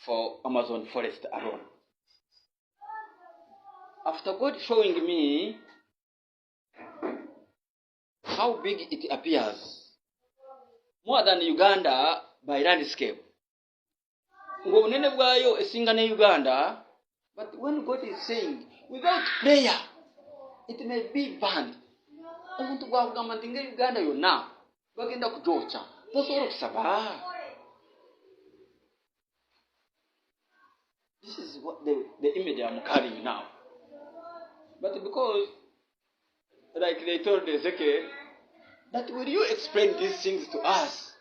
for Amazon forest alone. After God showing me how big it appears, more than Uganda by landscape. Ngobunene bwayo esinga ne Uganda, but when God is saying, without prayer, it may be banned. Omuntu gwagamba nti nge Uganda yonna bagenda kujocha tosobola okusaba. This is what the image I'm carrying now. But because, like they told Ezekiel, that will you explain these things to us?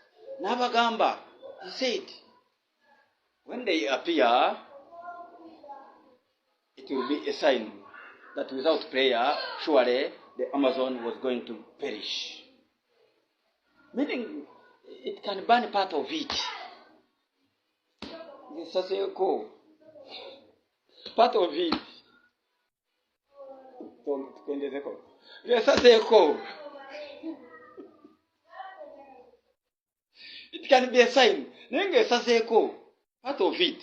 Nabagamba, he said, when they appear, it will be a sign that without prayer, surely the Amazon was going to perish. Meaning, it can burn part of it. Part of it. It can be a sign. Part of it.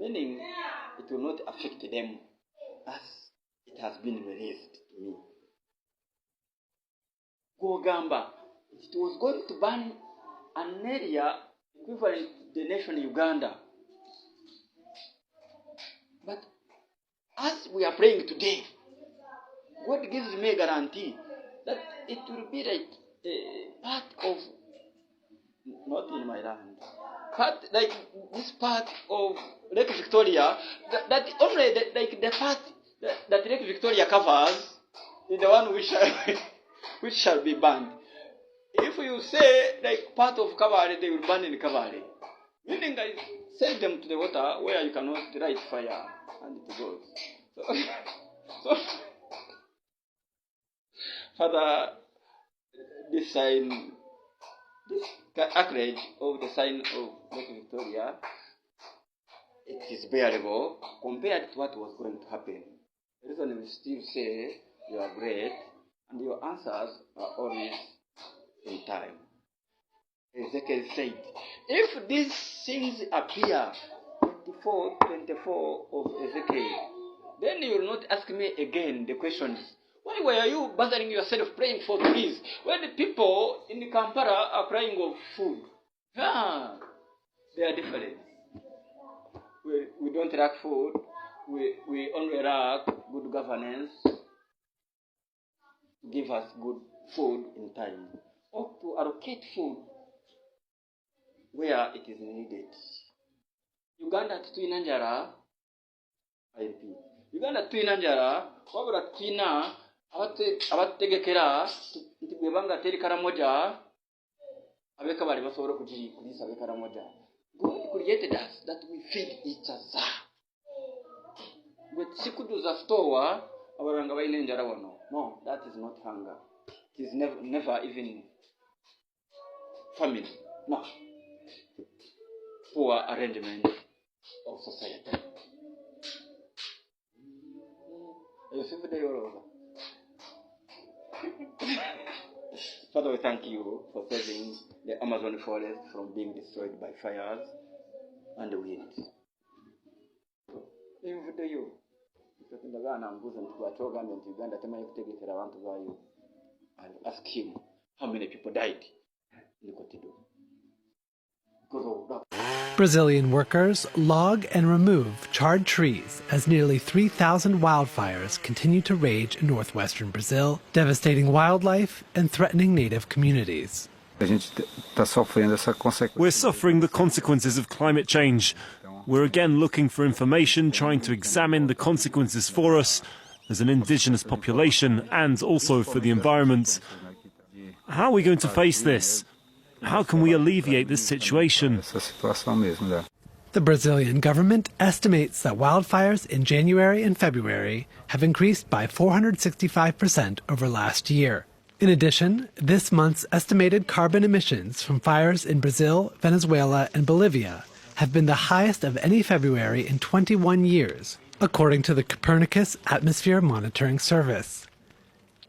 Meaning it will not affect them as it has been released to me. Gogamba, it was going to burn an area equivalent to the nation Uganda. But as we are praying today, God gives me a guarantee that it will be like a part of, not in my land, part like this part of Lake Victoria, that only the part that Lake Victoria covers is the one which shall be banned. If you say like part of Kavare, they will burn in Kavare. Meaning I send them to the water where you cannot light fire and it goes. So Father, this sign, this acreage of the sign of Lake Victoria, it is bearable compared to what was going to happen. The reason we still say you are great and your answers are always in time. Ezekiel said, if these things appear, 24 of Ezekiel, then you will not ask me again the questions. Why were you bothering yourself praying for trees when the people in Kampala are crying of food? Ah, they are different. We don't lack food. We only lack good governance. Give us good food in time. Or to allocate food where it is needed. Uganda tuina njara, IMP. Uganda tuina njara, wabula tuina abategekera nti bwebanga teri karamoja abeka bali basobola kulisa abeka karamoja. God created us that we feed each other. But sikuduza store abaranga bayine njara wano. No, that is not hunger. It is never even famine. No. Poor arrangement of society. Father, we thank you for saving the Amazon forest from being destroyed by fires and the wind. And ask him how many people died. Brazilian workers log and remove charred trees as nearly 3,000 wildfires continue to rage in northwestern Brazil, devastating wildlife and threatening native communities. We're suffering the consequences of climate change. We're again looking for information, trying to examine the consequences for us as an indigenous population and also for the environment. How are we going to face this? How can we alleviate this situation? The Brazilian government estimates that wildfires in January and February have increased by 465% over last year. In addition, this month's estimated carbon emissions from fires in Brazil, Venezuela, and Bolivia have been the highest of any February in 21 years, according to the Copernicus Atmosphere Monitoring Service.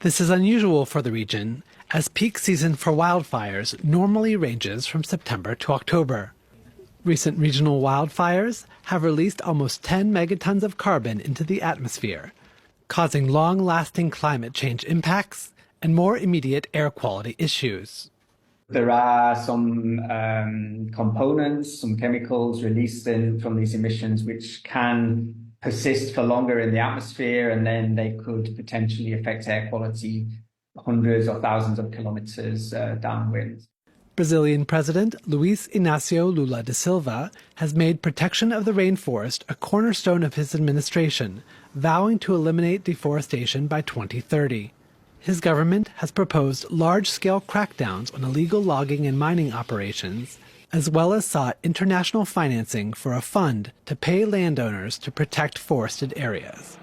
This is unusual for the region, as peak season for wildfires normally ranges from September to October. Recent regional wildfires have released almost 10 megatons of carbon into the atmosphere, causing long-lasting climate change impacts and more immediate air quality issues. There are some components, some chemicals released from these emissions which can persist for longer in the atmosphere, and then they could potentially affect air quality hundreds or thousands of kilometers downwind. Brazilian President Luiz Inácio Lula da Silva has made protection of the rainforest a cornerstone of his administration, vowing to eliminate deforestation by 2030. His government has proposed large-scale crackdowns on illegal logging and mining operations, as well as sought international financing for a fund to pay landowners to protect forested areas.